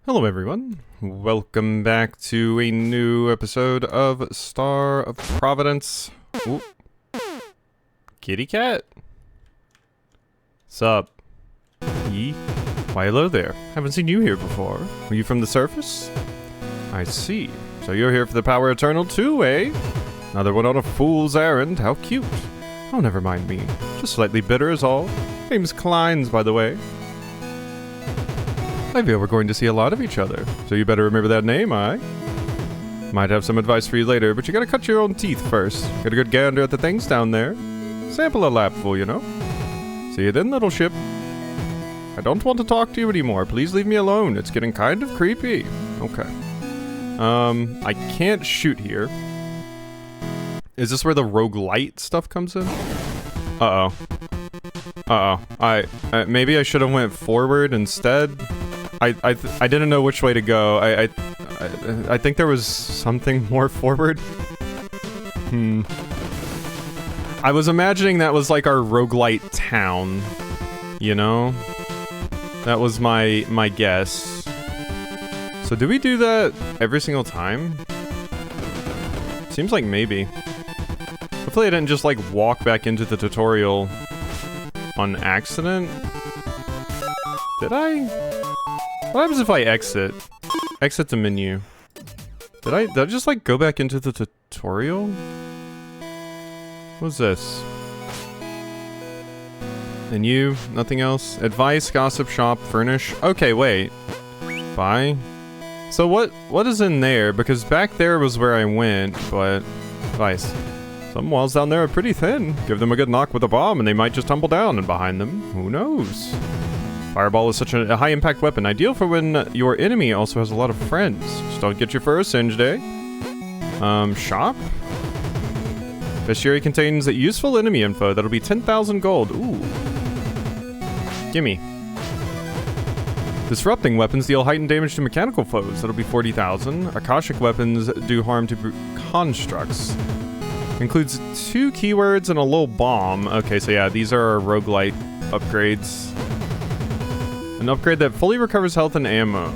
Hello everyone, welcome back to a new episode of Star of Providence. Ooh. Kitty cat? Sup? Yee? Why hello there, haven't seen you here before. Were you from the surface? I see, so you're here for the power eternal too, eh? Another one on a fool's errand, how cute. Oh, never mind me, just slightly bitter is all. Name's Klein's, by the way. I feel we're going to see a lot of each other, so you better remember that name, aye? Might have some advice for you later, but you gotta cut your own teeth first. Get a good gander at the things down there. Sample a lapful, you know? See you then, little ship. I don't want to talk to you anymore. Please leave me alone. It's getting kind of creepy. Okay. I can't shoot here. Is this where the roguelite stuff comes in? Uh-oh. Uh-oh. Maybe I should have went forward instead. I didn't know which way to go. I think there was something more forward. I was imagining that was like our roguelite town, you know? That was my guess. So do we do that every single time? Seems like maybe. Hopefully I didn't just like walk back into the tutorial on accident. Did I? What happens if I exit? Exit the menu. Did I just like go back into the tutorial? What's this? And you? Nothing else? Advice, gossip, shop, furnish. Okay, wait. Buy. So what is in there? Because back there was where I went, but advice. Some walls down there are pretty thin. Give them a good knock with a bomb and they might just tumble down, and behind them, who knows? Fireball is such a high-impact weapon, ideal for when your enemy also has a lot of friends. Just don't get your fur singed, eh? Shop? Bestiary contains useful enemy info. That'll be 10,000 gold. Ooh. Gimme. Disrupting weapons deal heightened damage to mechanical foes. That'll be 40,000. Akashic weapons do harm to constructs. Includes 2 keywords and a little bomb. Okay, so yeah, these are our roguelite upgrades. An upgrade that fully recovers health and ammo.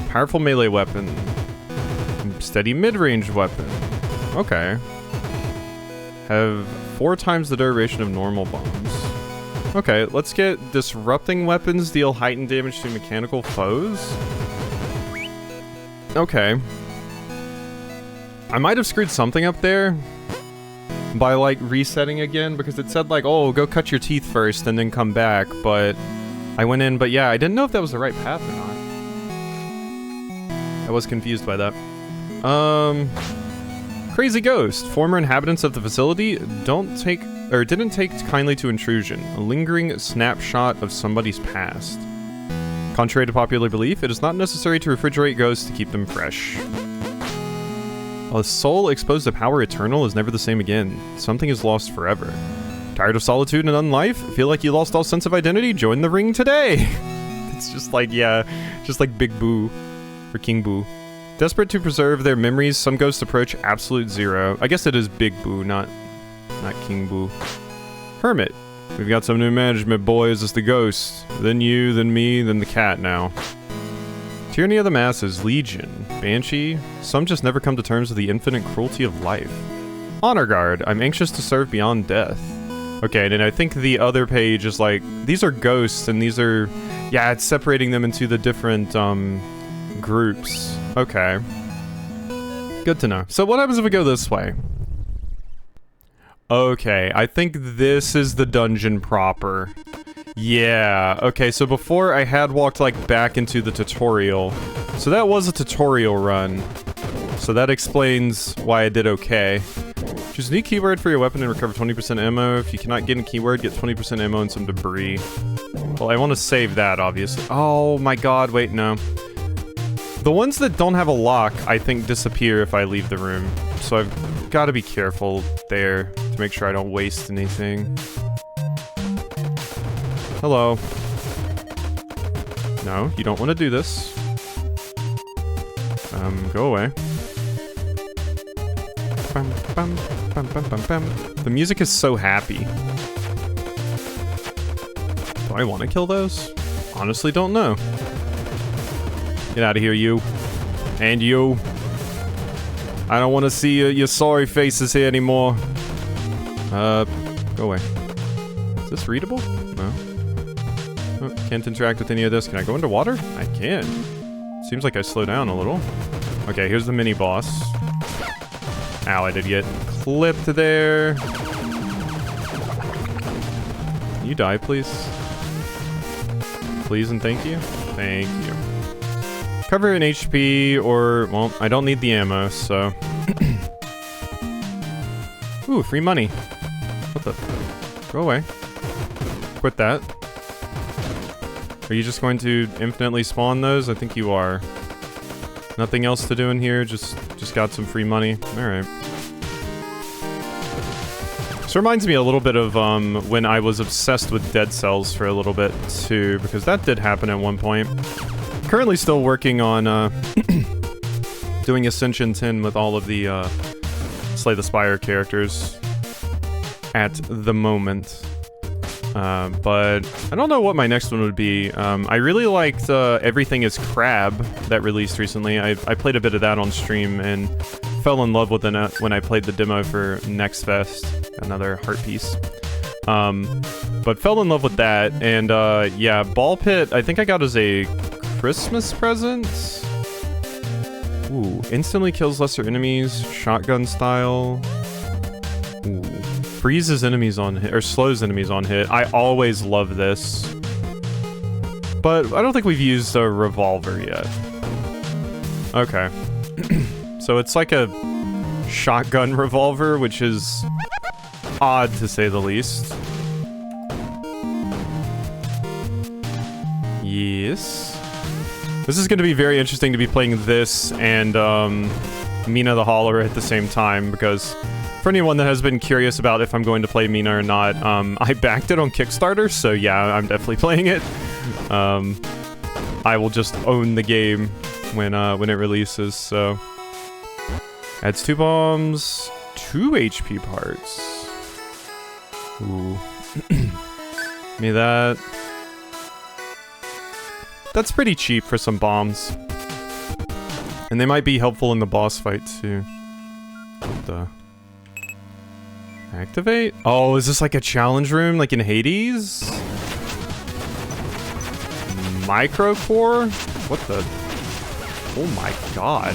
Powerful melee weapon. Steady mid-range weapon. Okay. Have 4 times the duration of normal bombs. Okay, let's get disrupting weapons deal heightened damage to mechanical foes. Okay. I might have screwed something up there by like resetting again, because it said like, oh, go cut your teeth first and then come back, but I went in, but yeah, I didn't know if that was the right path or not. I was confused by that. Crazy ghost. Former inhabitants of the facility didn't take kindly to intrusion. A lingering snapshot of somebody's past. Contrary to popular belief, it is not necessary to refrigerate ghosts to keep them fresh. A soul exposed to power eternal is never the same again. Something is lost forever. Tired of solitude and unlife? Feel like you lost all sense of identity? Join the ring today! It's just like, yeah, just like Big Boo. Or King Boo. Desperate to preserve their memories, some ghosts approach absolute zero. I guess it is Big Boo, not King Boo. Hermit. We've got some new management, boys. It's the ghost. Then you, then me, then the cat now. Tyranny of the masses. Legion. Banshee. Some just never come to terms with the infinite cruelty of life. Honor guard. I'm anxious to serve beyond death. Okay, and I think the other page is like, these are ghosts, and these are, yeah, it's separating them into the different, groups. Okay. Good to know. So what happens if we go this way? Okay, I think this is the dungeon proper. Yeah, okay, so before I had walked, like, back into the tutorial. So that was a tutorial run. So that explains why I did okay. Choose a new keyword for your weapon and recover 20% ammo. If you cannot get a keyword, get 20% ammo and some debris. Well, I want to save that, obviously. Oh my god, wait, no. The ones that don't have a lock, I think, disappear if I leave the room. So I've got to be careful there to make sure I don't waste anything. Hello. No, you don't want to do this. Go away. Bum, bum, bum, bum, bum, bum. The music is so happy. Do I want to kill those? Honestly, don't know. Get out of here, you. And you. I don't want to see your sorry faces here anymore. Go away. Is this readable? No. Oh, can't interact with any of this. Can I go into water? I can. Seems like I slow down a little. Okay, here's the mini boss. Ow, I did get clipped there. Can you die, please? Please and thank you. Thank you. Cover an HP or, well, I don't need the ammo, so. Ooh, free money. What the? Go away. Quit that. Are you just going to infinitely spawn those? I think you are. Nothing else to do in here, just got some free money. Alright. This reminds me a little bit of when I was obsessed with Dead Cells for a little bit too, because that did happen at one point. Currently still working on doing Ascension 10 with all of the Slay the Spire characters at the moment. But I don't know what my next one would be. I really liked Everything is Crab that released recently. I played a bit of that on stream and fell in love with it when I played the demo for Next Fest, another heart piece. But fell in love with that, and yeah, Ball Pit, I think I got as a Christmas present. Ooh, instantly kills lesser enemies, shotgun style. Ooh. Freezes enemies on hit, or slows enemies on hit. I always love this. But I don't think we've used a revolver yet. Okay. So it's like a shotgun revolver, which is odd to say the least. Yes. This is going to be very interesting to be playing this and Mina the Holler at the same time, because for anyone that has been curious about if I'm going to play Mina or not, I backed it on Kickstarter, so yeah, I'm definitely playing it. I will just own the game when it releases, so. Adds 2 bombs, 2 HP parts. Ooh. Give me that. That's pretty cheap for some bombs. And they might be helpful in the boss fight, too. What the? Activate? Oh, is this like a challenge room, like in Hades? Microcore? What the? Oh my god.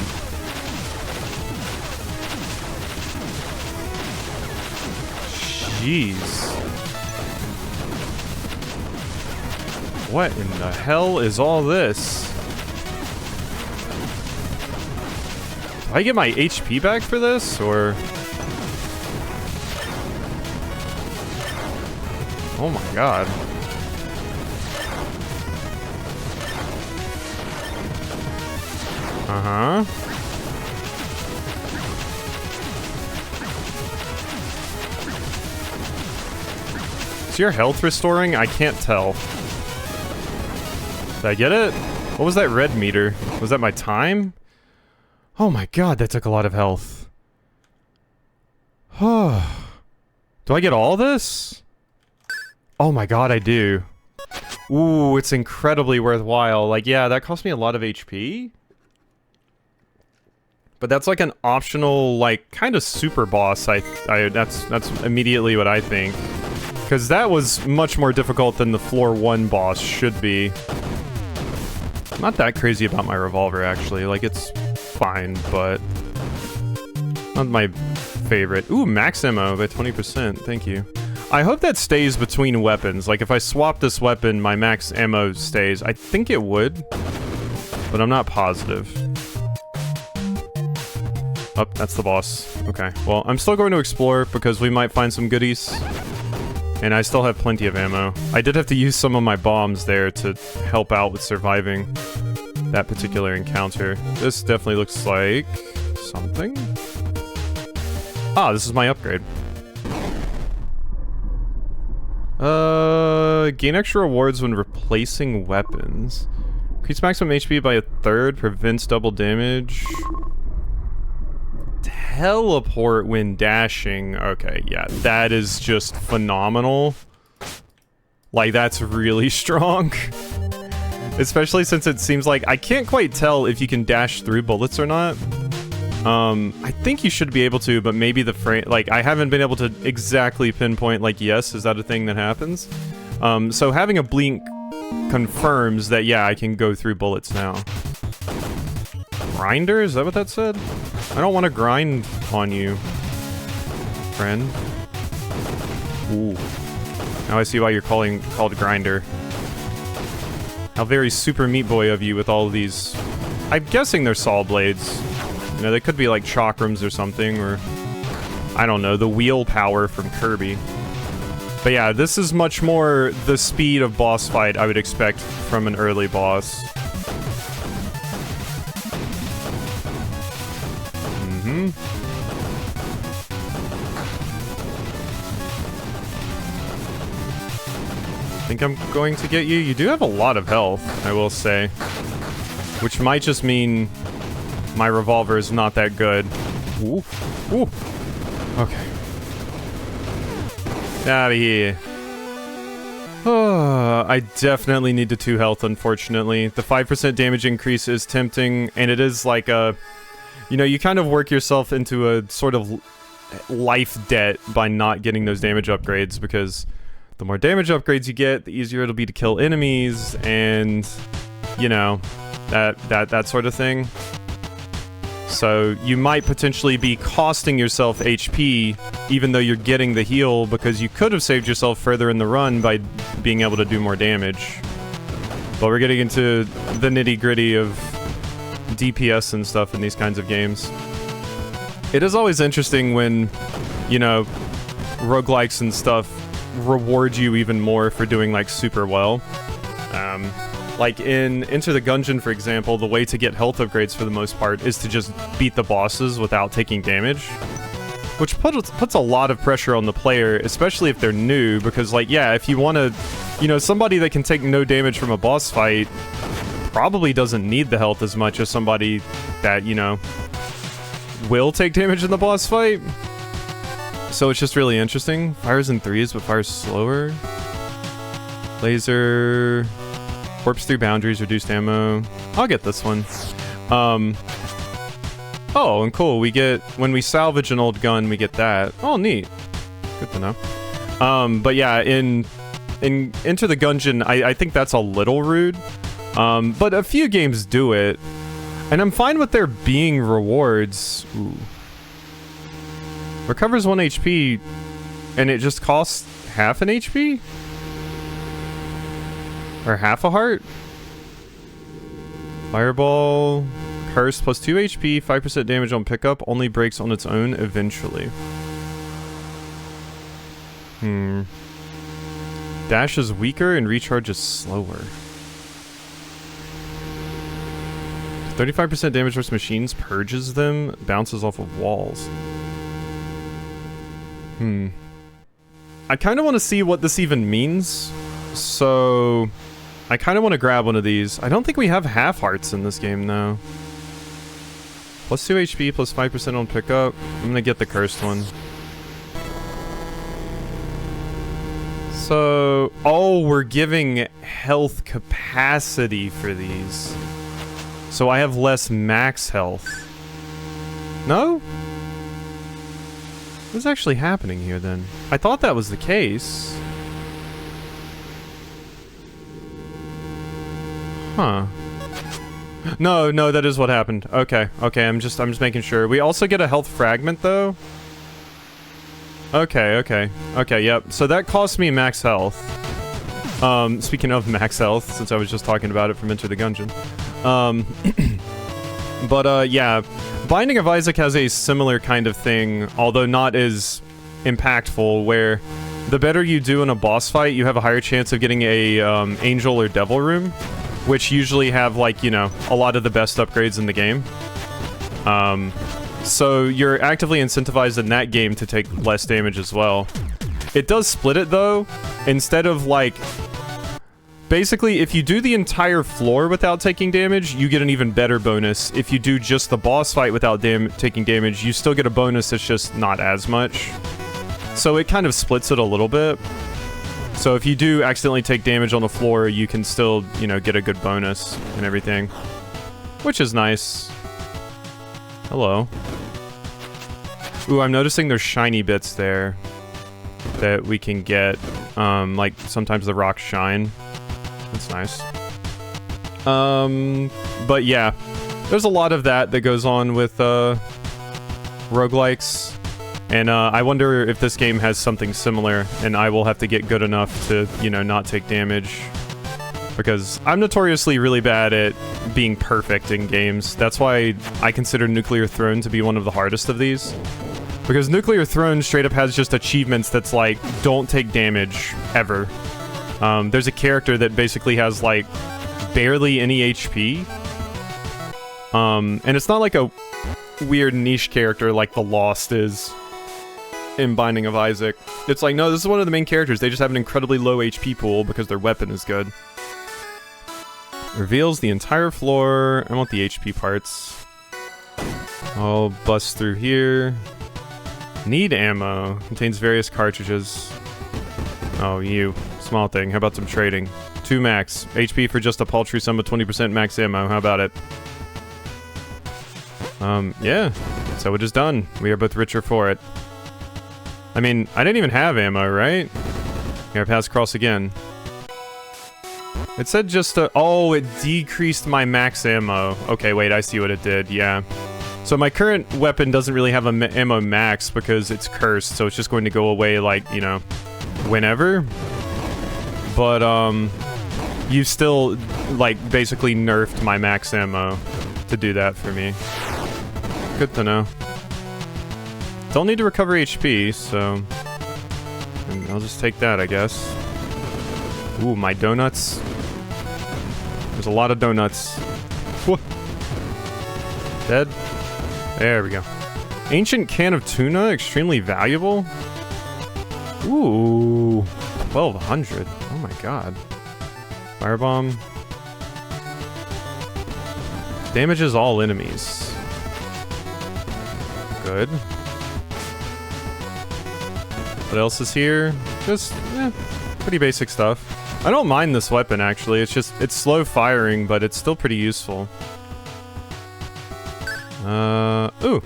Jeez. What in the hell is all this? Do I get my HP back for this, or? Oh my god. Uh-huh. Is your health restoring? I can't tell. Did I get it? What was that red meter? Was that my time? Oh my god, that took a lot of health. Do I get all this? Oh my god, I do. Ooh, it's incredibly worthwhile. Like, yeah, that cost me a lot of HP. But that's like an optional, like, kind of super boss. That's immediately what I think. Because that was much more difficult than the floor 1 boss should be. I'm not that crazy about my revolver, actually. Like, it's fine, but not my favorite. Ooh, max ammo by 20%. Thank you. I hope that stays between weapons. Like, if I swap this weapon, my max ammo stays. I think it would, but I'm not positive. Oh, that's the boss. Okay, well, I'm still going to explore because we might find some goodies. And I still have plenty of ammo. I did have to use some of my bombs there to help out with surviving that particular encounter. This definitely looks like something. Ah, this is my upgrade. Gain extra rewards when replacing weapons. Increase maximum HP by 1/3, prevents double damage. Teleport when dashing. Okay, yeah, that is just phenomenal. Like, that's really strong. Especially since it seems like I can't quite tell if you can dash through bullets or not. I think you should be able to, but maybe the frame, like, I haven't been able to exactly pinpoint, like, yes, is that a thing that happens? So having a blink confirms that, yeah, I can go through bullets now. Grinder? Is that what that said? I don't want to grind on you, friend. Ooh. Now I see why you're called Grinder. How very Super Meat Boy of you with all of these. I'm guessing they're saw blades. You know, they could be like chakrams or something, or I don't know, the wheel power from Kirby. But yeah, this is much more the speed of boss fight I would expect from an early boss. I think I'm going to get you. You do have a lot of health, I will say. Which might just mean my revolver is not that good. Ooh. Ooh. Okay. Out of here. Oh, I definitely need the 2 health, unfortunately. The 5% damage increase is tempting, and it is like a... You know, you kind of work yourself into a sort of life debt by not getting those damage upgrades, because the more damage upgrades you get, the easier it'll be to kill enemies, and, you know, that sort of thing. So you might potentially be costing yourself HP, even though you're getting the heal, because you could have saved yourself further in the run by being able to do more damage. But we're getting into the nitty-gritty of DPS and stuff in these kinds of games. It is always interesting when, you know, roguelikes and stuff reward you even more for doing, like, super well. Like in Enter the Gungeon, for example, the way to get health upgrades for the most part is to just beat the bosses without taking damage. Which puts a lot of pressure on the player, especially if they're new, because, like, yeah, if you want to... You know, somebody that can take no damage from a boss fight probably doesn't need the health as much as somebody that, you know, will take damage in the boss fight. So it's just really interesting. Fires in 3s, but fires slower. Laser... Warps through boundaries, reduced ammo. I'll get this one. Oh, and cool, we get... When we salvage an old gun, we get that. Oh, neat. Good to know. But yeah, in Enter the Gungeon, I think that's a little rude. But a few games do it. And I'm fine with there being rewards. Ooh. Recovers 1 HP, and it just costs half an HP? Or half a heart? Fireball. Curse plus 2 HP, 5% damage on pickup, only breaks on its own eventually. Dash is weaker and recharge is slower. 35% damage versus machines, purges them, bounces off of walls. I kind of want to see what this even means. So... I kind of want to grab one of these. I don't think we have half hearts in this game, though. Plus 2 HP, plus 5% on pickup. I'm gonna get the cursed one. So... Oh, we're giving health capacity for these. So I have less max health. No? What's actually happening here, then? I thought that was the case. Huh. No, that is what happened. Okay, I'm just making sure. We also get a health fragment, though. Okay, yep. So that cost me max health. Speaking of max health, since I was just talking about it from Enter the Gungeon. But, yeah. Binding of Isaac has a similar kind of thing, although not as impactful, where the better you do in a boss fight, you have a higher chance of getting a, Angel or Devil Room. Which usually have, like, you know, a lot of the best upgrades in the game. So you're actively incentivized in that game to take less damage as well. It does split it, though. Instead of, like... Basically, if you do the entire floor without taking damage, you get an even better bonus. If you do just the boss fight without taking damage, you still get a bonus that's just not as much. So it kind of splits it a little bit. So if you do accidentally take damage on the floor, you can still, you know, get a good bonus and everything. Which is nice. Hello. Ooh, I'm noticing there's shiny bits there that we can get. Like, sometimes the rocks shine. That's nice. But yeah. There's a lot of that goes on with, roguelikes. And, I wonder if this game has something similar, and I will have to get good enough to, you know, not take damage. Because I'm notoriously really bad at being perfect in games. That's why I consider Nuclear Throne to be one of the hardest of these. Because Nuclear Throne straight up has just achievements that's like, don't take damage, ever. There's a character that basically has, like, barely any HP. And it's not like a weird niche character like the Lost is in Binding of Isaac. It's like, no, this is one of the main characters. They just have an incredibly low HP pool because their weapon is good. Reveals the entire floor. I want the HP parts. I'll bust through here. Need ammo. Contains various cartridges. Oh, you. Small thing. How about some trading? 2 max. HP for just a paltry sum of 20% max ammo. How about it? Yeah. So it is done. We are both richer for it. I mean, I didn't even have ammo, right? Here, pass across again. It said just oh, it decreased my max ammo. Okay, wait, I see what it did, yeah. So my current weapon doesn't really have a ammo max because it's cursed, so it's just going to go away, like, you know, whenever. But, you still, like, basically nerfed my max ammo to do that for me. Good to know. Don't need to recover HP, so I'll just take that, I guess. Ooh, my donuts. There's a lot of donuts. Whoa. Dead? There we go. Ancient can of tuna, extremely valuable. Ooh, 1200. Oh my god. Firebomb. Damages all enemies. Good. What else is here? Just, pretty basic stuff. I don't mind this weapon, actually. It's just, it's slow firing, but it's still pretty useful. Ooh.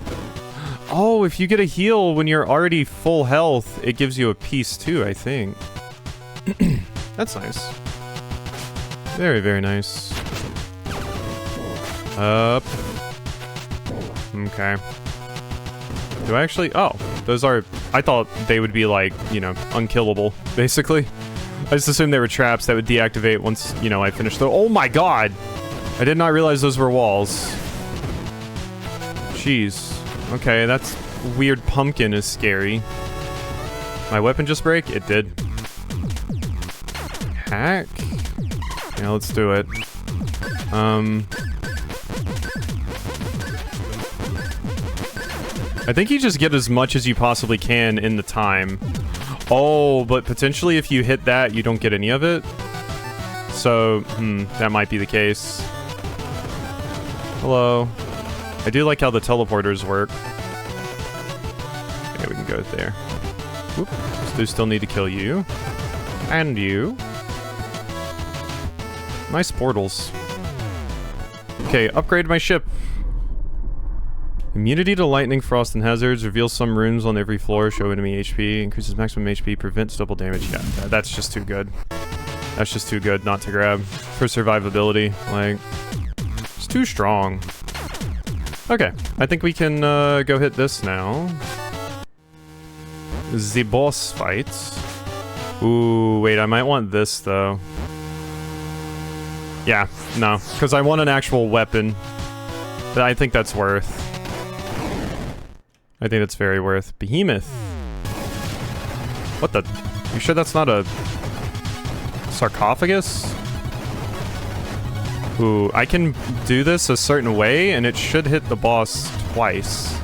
Oh, if you get a heal when you're already full health, it gives you a piece too, I think. That's nice. Very, very nice. Up. Okay. Do I actually... Oh, those are... I thought they would be, like, you know, unkillable, basically. I just assumed they were traps that would deactivate once, you know, I finished the... Oh my god! I did not realize those were walls. Jeez. Okay, that's... Weird pumpkin is scary. My weapon just break? It did. Hack? Yeah, let's do it. I think you just get as much as you possibly can in the time. Oh, but potentially if you hit that, you don't get any of it. So, that might be the case. Hello. I do like how the teleporters work. Okay, we can go there. Whoop. Do still need to kill you. And you. Nice portals. Okay, upgrade my ship. Immunity to lightning, frost, and hazards. Reveals some runes on every floor. Show enemy HP. Increases maximum HP. Prevents double damage. Yeah, that's just too good. That's just too good not to grab. For survivability. Like, it's too strong. Okay, I think we can go hit this now. The boss fight. Ooh, wait, I might want this, though. Yeah, no, because I want an actual weapon. But I think that's worth. I think it's very worth. Behemoth. What the? You sure that's not a sarcophagus? Ooh, I can do this a certain way, and it should hit the boss twice.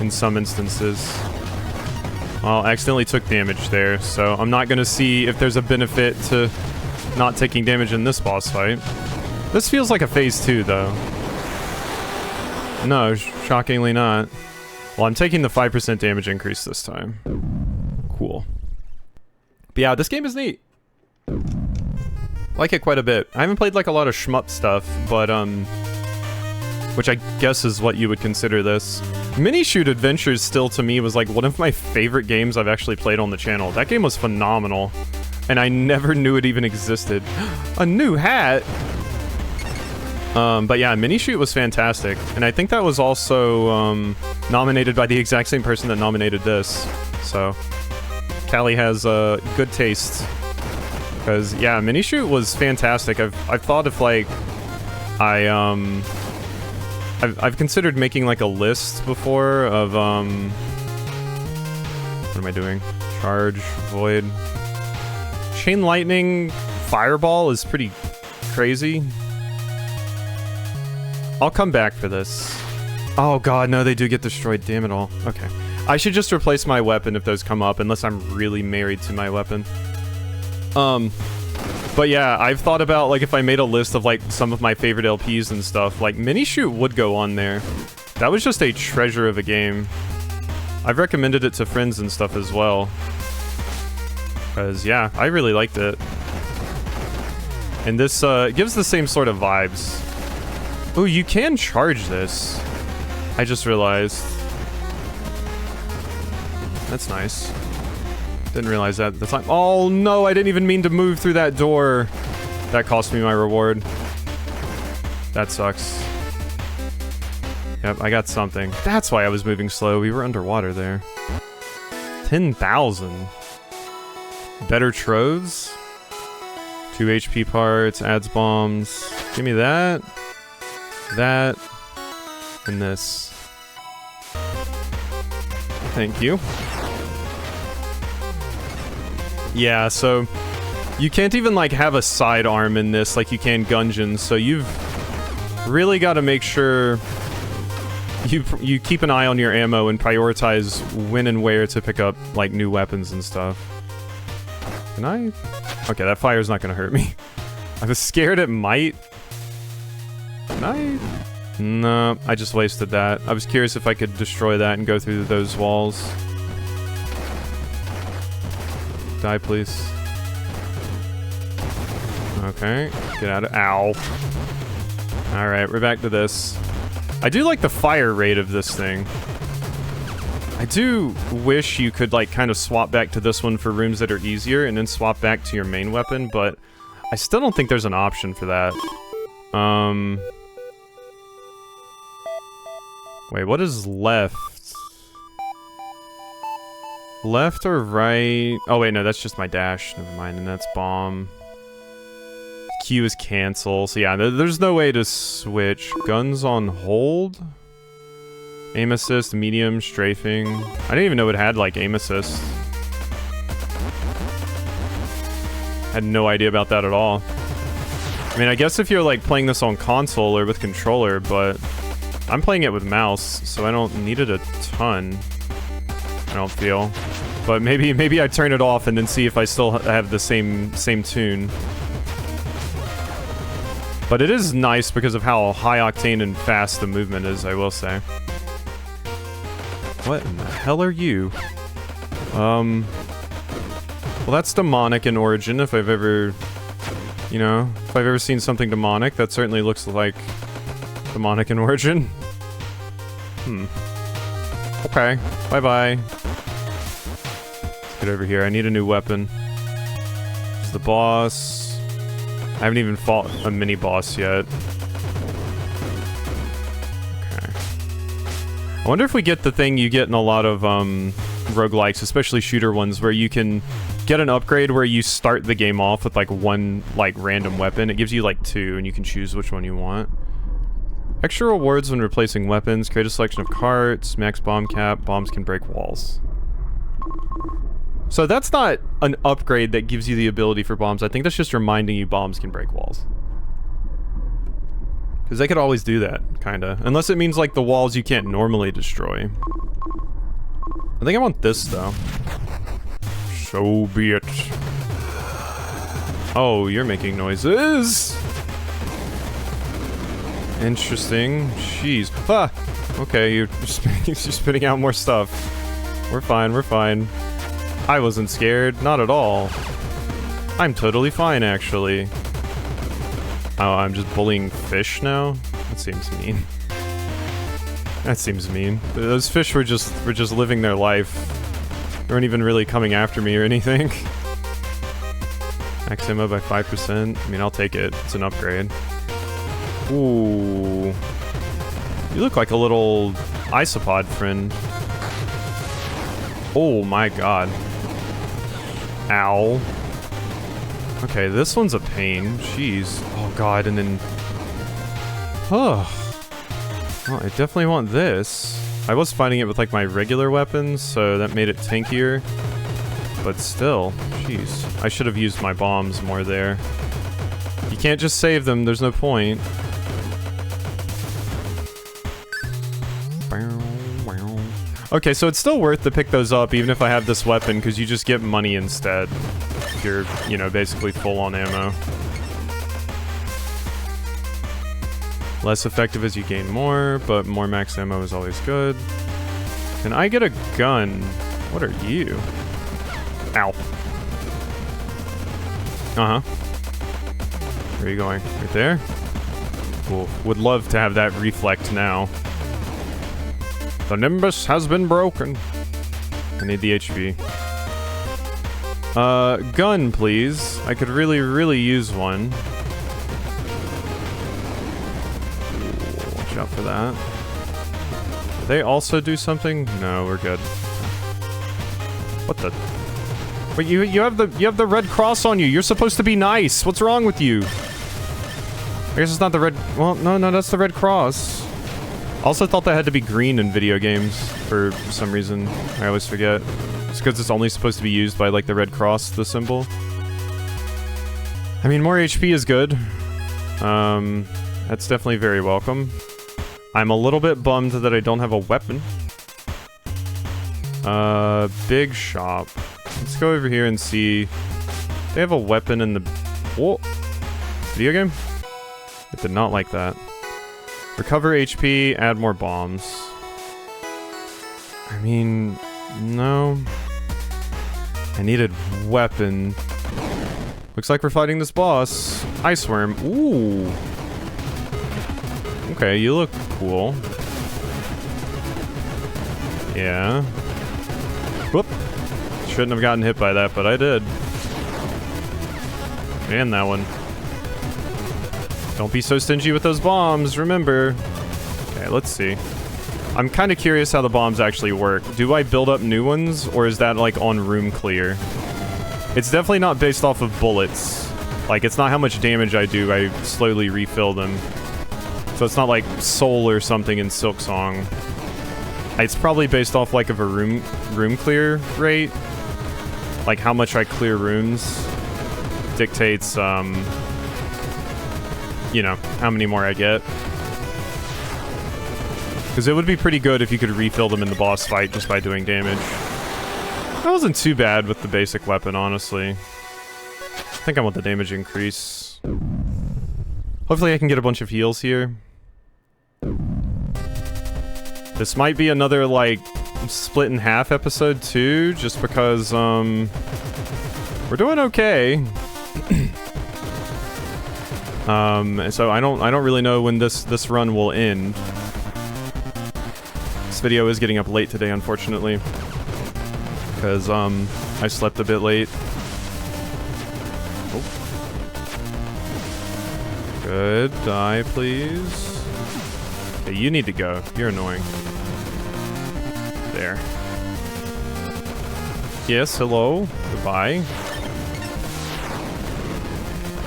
In some instances. Well, I accidentally took damage there, so I'm not gonna see if there's a benefit to not taking damage in this boss fight. This feels like a phase 2, though. No, shockingly not. Well, I'm taking the 5% damage increase this time. Cool. But yeah, this game is neat. Like it quite a bit. I haven't played like a lot of shmup stuff, but which I guess is what you would consider this. Mini Shoot Adventures still to me was like one of my favorite games I've actually played on the channel. That game was phenomenal, and I never knew it even existed. A new hat! But yeah, Mini Shoot was fantastic, and I think that was also nominated by the exact same person that nominated this. So, Callie has good taste. Because, yeah, Mini Shoot was fantastic. I've thought if, like, I've considered making, like, a list before of, what am I doing? Charge, Void. Chain Lightning, Fireball is pretty crazy. I'll come back for this. Oh god, no, they do get destroyed, damn it all. Okay. I should just replace my weapon if those come up, unless I'm really married to my weapon. But yeah, I've thought about, like, if I made a list of, like, some of my favorite LPs and stuff, like, Mini Shoot would go on there. That was just a treasure of a game. I've recommended it to friends and stuff as well. Because, yeah, I really liked it. And this, gives the same sort of vibes. Oh, you can charge this. I just realized. That's nice. Didn't realize that at the time. Oh no, I didn't even mean to move through that door. That cost me my reward. That sucks. Yep, I got something. That's why I was moving slow. We were underwater there. 10,000. Better troves. 2 HP parts, adds bombs. Give me that. That. And this. Thank you. Yeah, so you can't even, like, have a sidearm in this like you can Gungeons, so you've really got to make sure you keep an eye on your ammo and prioritize when and where to pick up, like, new weapons and stuff. Can I? Okay, that fire's not gonna hurt me. I was scared it might. Can I? No, I just wasted that. I was curious if I could destroy that and go through those walls. Die, please. Okay, get out of— ow. Alright, we're back to this. I do like the fire rate of this thing. I do wish you could, like, kind of swap back to this one for rooms that are easier and then swap back to your main weapon, but I still don't think there's an option for that. Wait, what is left? Left or right? Oh wait, no, that's just my dash. Never mind, and that's bomb. Q is cancel. So yeah, there's no way to switch. Guns on hold? Aim assist, medium, strafing. I didn't even know it had, like, aim assist. Had no idea about that at all. I mean, I guess if you're, like, playing this on console or with controller, but I'm playing it with mouse, so I don't need it a ton. I don't feel. But maybe I turn it off and then see if I still have the same tune. But it is nice because of how high octane and fast the movement is, I will say. What in the hell are you? Well, that's demonic in origin, if I've ever, you know, if I've ever seen something demonic, that certainly looks like demonic in origin. Okay, bye-bye. Let's get over here. I need a new weapon. It's the boss. I haven't even fought a mini-boss yet. Okay. I wonder if we get the thing you get in a lot of roguelikes, especially shooter ones, where you can get an upgrade where you start the game off with, like, one, like, random weapon. It gives you, like, 2, and you can choose which one you want. Extra rewards when replacing weapons. Create a selection of carts. Max bomb cap. Bombs can break walls. So that's not an upgrade that gives you the ability for bombs. I think that's just reminding you bombs can break walls. Because they could always do that, kinda. Unless it means, like, the walls you can't normally destroy. I think I want this, though. So be it. Oh, you're making noises! Interesting. Jeez. Ah! Okay, you're spitting out more stuff. We're fine, we're fine. I wasn't scared. Not at all. I'm totally fine, actually. Oh, I'm just bullying fish now? That seems mean. That seems mean. Those fish were just living their life. They weren't even really coming after me or anything. Max ammo by 5%. I mean, I'll take it. It's an upgrade. Ooh. You look like a little isopod friend. Oh my god. Ow. Okay, this one's a pain. Jeez. Oh god, and then... Oh. Well, I definitely want this. I was fighting it with like my regular weapons, so that made it tankier. But still, jeez. I should have used my bombs more there. You can't just save them, there's no point. Okay, so it's still worth to pick those up even if I have this weapon, because you just get money instead. If you're, you know, basically full on ammo. Less effective as you gain more, but more max ammo is always good. Can I get a gun? What are you? Ow. Uh-huh. Where are you going? Right there? Cool. Would love to have that reflect now. The Nimbus has been broken. I need the HP. Gun, please. I could really, really use one. Ooh, watch out for that. Do they also do something? No, we're good. What the? Wait, you have the red cross on you. You're supposed to be nice. What's wrong with you? I guess it's not the red. Well, no, that's the red cross. Also thought that had to be green in video games for some reason. I always forget. It's because it's only supposed to be used by like the red cross, the symbol. I mean, more HP is good. That's definitely very welcome. I'm a little bit bummed that I don't have a weapon. Big shop. Let's go over here and see. They have a weapon in the... Whoa! Video game? I did not like that. Recover HP, add more bombs. I mean, no. I needed weapon. Looks like we're fighting this boss. Ice Worm. Ooh. Okay, you look cool. Yeah. Whoop. Shouldn't have gotten hit by that, but I did. And that one. Don't be so stingy with those bombs, remember. Okay, let's see. I'm kind of curious how the bombs actually work. Do I build up new ones, or is that like on room clear? It's definitely not based off of bullets. Like, it's not how much damage I do, I slowly refill them. So it's not like Soul or something in Silk Song. It's probably based off like of a room clear rate. Like how much I clear rooms dictates, you know, how many more I get. Because it would be pretty good if you could refill them in the boss fight just by doing damage. That wasn't too bad with the basic weapon, honestly. I think I want the damage increase. Hopefully I can get a bunch of heals here. This might be another, like, split in half episode too, just because, we're doing okay. So I don't really know when this run will end. This video is getting up late today, unfortunately, because I slept a bit late. Oh. Good, die please. Okay, you need to go. You're annoying. There. Yes, hello. Goodbye.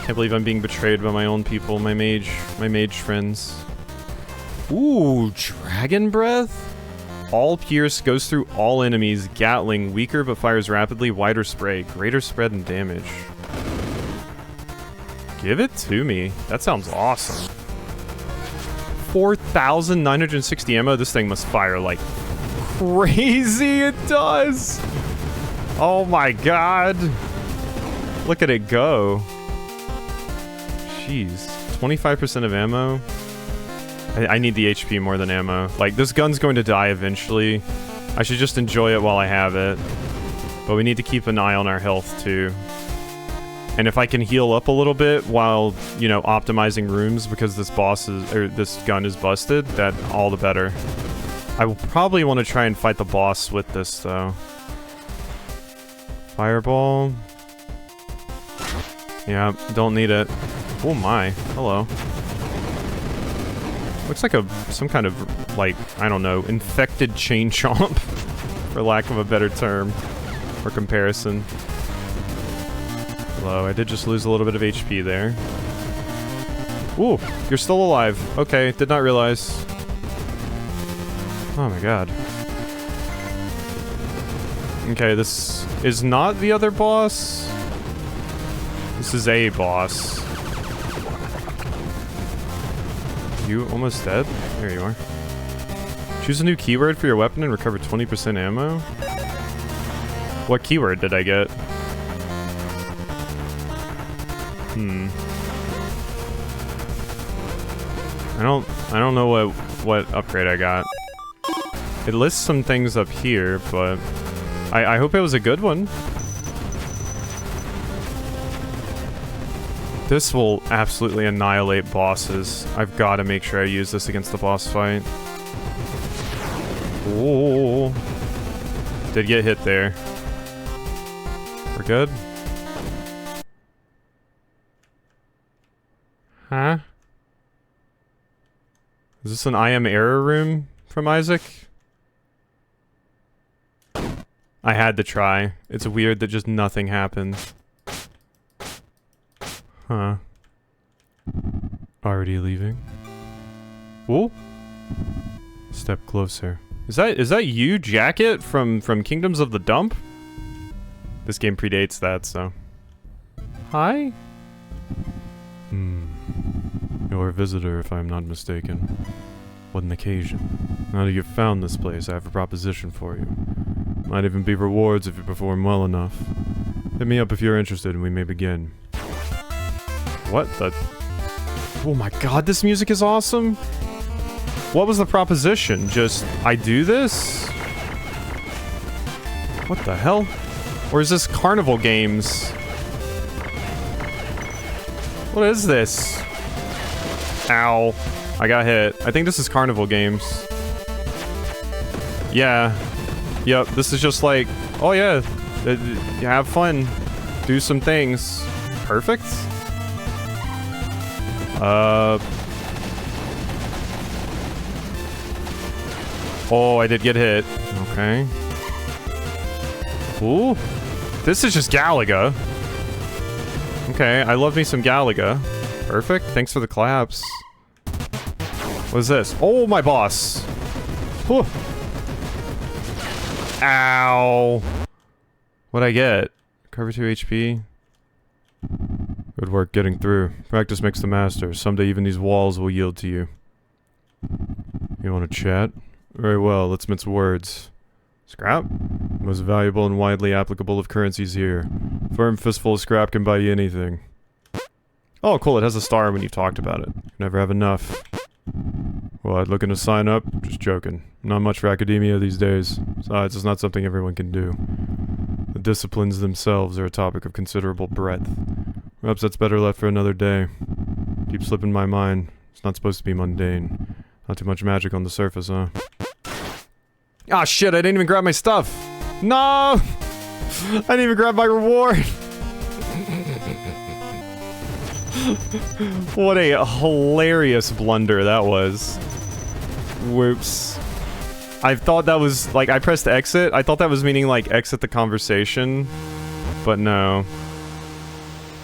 Can't believe I'm being betrayed by my own people, my mage friends. Ooh, Dragon Breath? All pierce, goes through all enemies. Gatling, weaker but fires rapidly. Wider spray, greater spread and damage. Give it to me. That sounds awesome. 4,960 ammo. This thing must fire like crazy. It does. Oh my god. Look at it go. Jeez. 25% of ammo. I need the HP more than ammo. Like, this gun's going to die eventually. I should just enjoy it while I have it. But we need to keep an eye on our health, too. And if I can heal up a little bit while, you know, optimizing rooms because this this gun is busted, that all the better. I will probably want to try and fight the boss with this, though. Fireball. Yeah, don't need it. Oh my, hello. Looks like some kind of, like, I don't know, infected chain chomp, for lack of a better term or comparison. Hello, I did just lose a little bit of HP there. Ooh, you're still alive. Okay, did not realize. Oh my god. Okay, this is not the other boss. This is a boss. You almost dead? There you are. Choose a new keyword for your weapon and recover 20% ammo. What keyword did I get? I don't know what upgrade I got. It lists some things up here, but I hope it was a good one. This will absolutely annihilate bosses. I've got to make sure I use this against the boss fight. Oh, did get hit there. We're good? Huh? Is this an I am error room from Isaac? I had to try. It's weird that just nothing happened. Huh. Already leaving? Ooh. Step closer. Is that you, Jacket, from Kingdoms of the Dump? This game predates that, so. Hi? You're a visitor, if I'm not mistaken. What an occasion. Now that you've found this place, I have a proposition for you. Might even be rewards if you perform well enough. Hit me up if you're interested and we may begin. What the? Oh my god, this music is awesome! What was the proposition? Just, I do this? What the hell? Or is this Carnival games? What is this? Ow. I got hit. I think this is Carnival games. Yeah. Yep, this is just like, oh yeah, you have fun. Do some things. Perfect? Oh, I did get hit. Okay. Ooh. This is just Galaga. Okay, I love me some Galaga. Perfect. Thanks for the claps. What is this? Oh, my boss. Whew. Ow. What'd I get? Cover 2 HP. Good work getting through. Practice makes the master. Someday even these walls will yield to you. You want to chat? Very well, let's mince words. Scrap? Most valuable and widely applicable of currencies here. Firm fistful of scrap can buy you anything. Oh, cool, it has a star when you've talked about it. Never have enough. What, looking to sign up? Just joking. Not much for academia these days. Besides, it's not something everyone can do. The disciplines themselves are a topic of considerable breadth. Perhaps that's better left for another day. Keep slipping my mind. It's not supposed to be mundane. Not too much magic on the surface, huh? Ah, shit, I didn't even grab my stuff! No! I didn't even grab my reward! What a hilarious blunder that was. Whoops. I thought that was, like, I pressed exit. I thought that was meaning, like, exit the conversation. But no.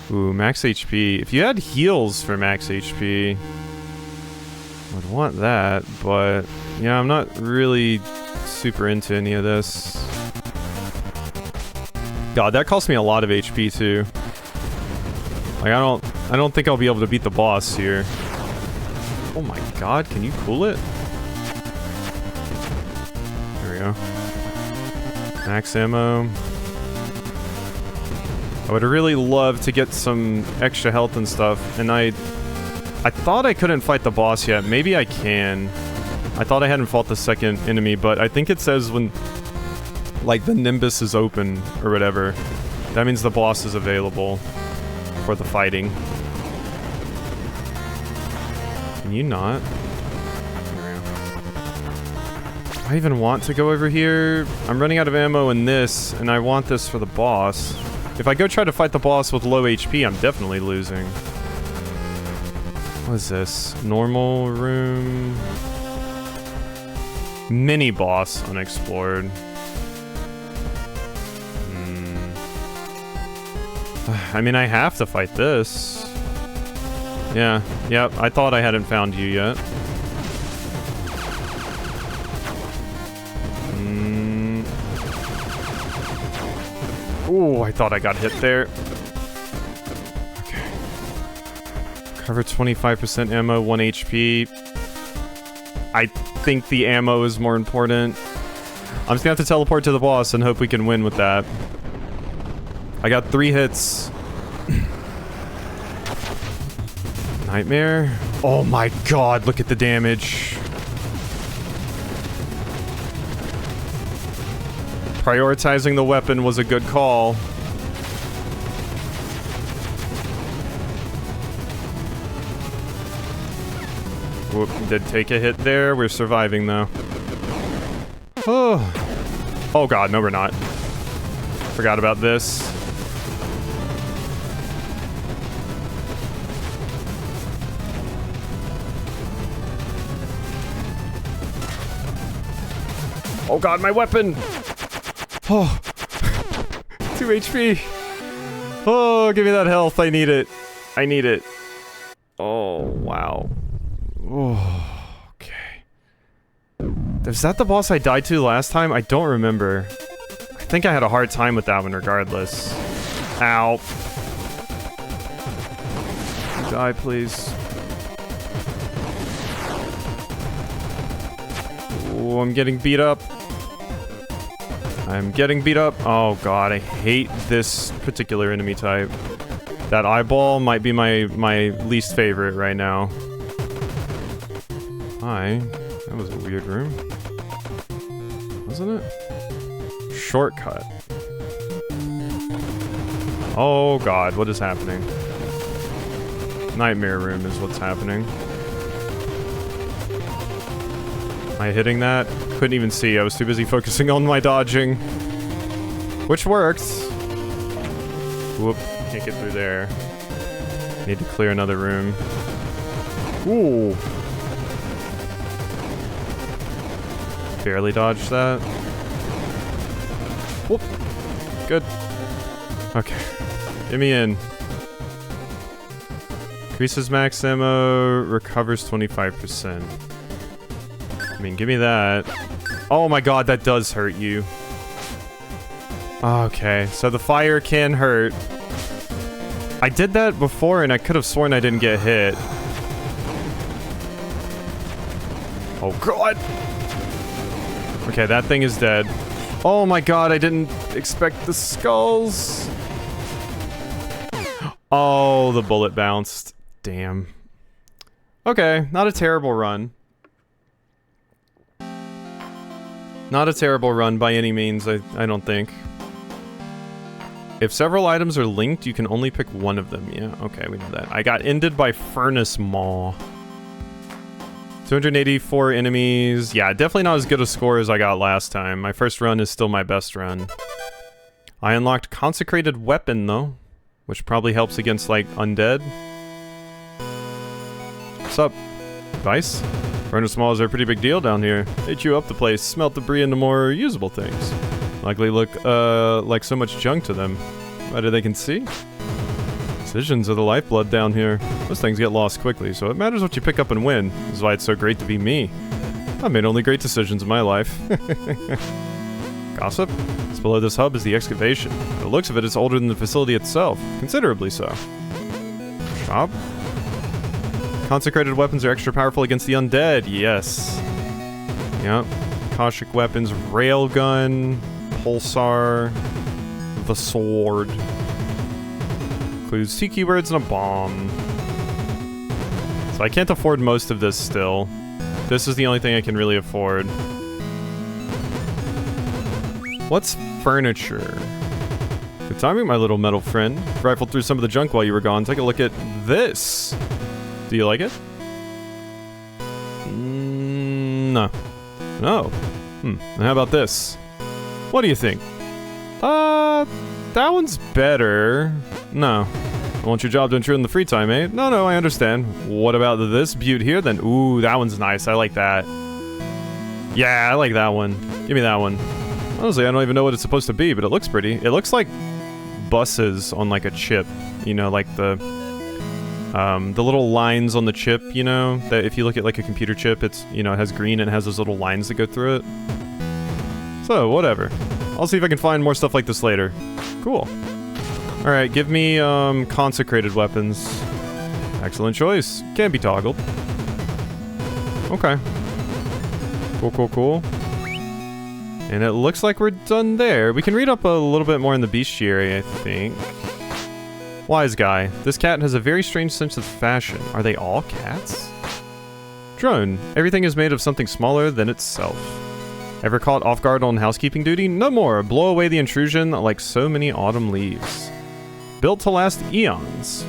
Ooh, max HP. If you had heals for max HP, I would want that, but yeah, I'm not really super into any of this. God, that cost me a lot of HP too. Like, I don't think I'll be able to beat the boss here. Oh my god, can you cool it? There we go. Max ammo. I would really love to get some extra health and stuff, and I thought I couldn't fight the boss yet. Maybe I can. I thought I hadn't fought the second enemy, but I think it says when like the Nimbus is open or whatever, that means the boss is available for the fighting. Can you not? Do I even want to go over here? I'm running out of ammo in this, and I want this for the boss. If I go try to fight the boss with low HP, I'm definitely losing. What is this? Normal room. Mini boss unexplored. I mean, I have to fight this. Yeah, yep, I thought I hadn't found you yet. Ooh, I thought I got hit there. Okay. Cover 25% ammo, 1 HP. I think the ammo is more important. I'm just gonna have to teleport to the boss and hope we can win with that. I got 3 hits. Nightmare? Oh my god, look at the damage. Prioritizing the weapon was a good call. Whoop, did take a hit there. We're surviving though. Oh god, no we're not. Forgot about this. Oh god, my weapon! Oh. 2 HP. Oh, give me that health. I need it. I need it. Oh, wow. Oh, okay. Is that the boss I died to last time? I don't remember. I think I had a hard time with that one regardless. Ow. Die, please. Oh, I'm getting beat up. I'm getting beat up. Oh god, I hate this particular enemy type. That eyeball might be my least favorite right now. Hi. That was a weird room. Wasn't it? Shortcut. Oh god, what is happening? Nightmare room is what's happening. Am I hitting that? Couldn't even see. I was too busy focusing on my dodging. Which worked. Whoop. Can't get through there. Need to clear another room. Ooh. Barely dodged that. Whoop. Good. Okay. Get me in. Increases max ammo, recovers 25%. I mean, give me that. Oh my god, that does hurt you. Okay, so the fire can hurt. I did that before and I could have sworn I didn't get hit. Oh god! Okay, that thing is dead. Oh my god, I didn't expect the skulls. Oh, the bullet bounced. Damn. Okay, not a terrible run. Not a terrible run by any means, I don't think. If several items are linked, you can only pick one of them. Yeah, okay, we know that. I got ended by Furnace Maw. 284 enemies. Yeah, definitely not as good a score as I got last time. My first run is still my best run. I unlocked Consecrated Weapon, though, which probably helps against, like, undead. What's up? Advice? Furnace Maws are a pretty big deal down here. They chew up the place, smelt debris into more usable things. Likely look, like so much junk to them. Better they can see? Decisions are the lifeblood down here. Those things get lost quickly, so it matters what you pick up and win. This is why it's so great to be me. I've made only great decisions in my life. Gossip? Just below this hub is the excavation. By the looks of it, it's older than the facility itself. Considerably so. Shop? Consecrated weapons are extra powerful against the undead. Yes. Yep. Akashic weapons, railgun, pulsar, the sword. Includes 2 keywords and a bomb. So I can't afford most of this still. This is the only thing I can really afford. What's furniture? Good timing, my little metal friend. Rifled through some of the junk while you were gone. Take a look at this. Do you like it? No. No. And how about this? What do you think? That one's better. No. I want your job to intrude in the free time, eh? No, I understand. What about this beaut here then? Ooh, that one's nice. I like that. Yeah, I like that one. Give me that one. Honestly, I don't even know what it's supposed to be, but it looks pretty. It looks like buses on like a chip. You know, like the little lines on the chip, you know? That if you look at like a computer chip, it's, you know, it has green and it has those little lines that go through it. So, whatever. I'll see if I can find more stuff like this later. Cool. Alright, give me, consecrated weapons. Excellent choice. Can be toggled. Okay. Cool. And it looks like we're done there. We can read up a little bit more in the bestiary, I think. Wise guy. This cat has a very strange sense of fashion. Are they all cats? Drone. Everything is made of something smaller than itself. Ever caught off guard on housekeeping duty? No more. Blow away the intrusion like so many autumn leaves. Built to last eons.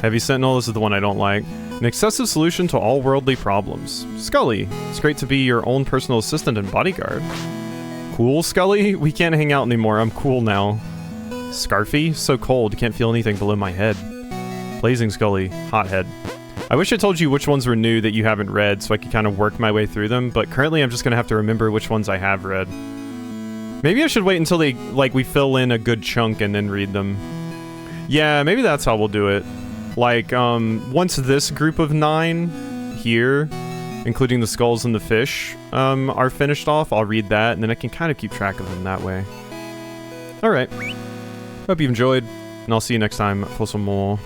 Heavy Sentinel, this is the one I don't like. An excessive solution to all worldly problems. Scully, it's great to be your own personal assistant and bodyguard. Cool, Scully? We can't hang out anymore, I'm cool now. Scarfy, so cold, can't feel anything below my head. Blazing Scully, hothead. I wish I told you which ones were new that you haven't read so I could kind of work my way through them, but currently I'm just gonna have to remember which ones I have read. Maybe I should wait until they, like, we fill in a good chunk and then read them. Yeah, maybe that's how we'll do it. Like, once this group of 9 here, including the skulls and the fish, are finished off, I'll read that, and then I can kind of keep track of them that way. Alright. Hope you enjoyed, and I'll see you next time for some more.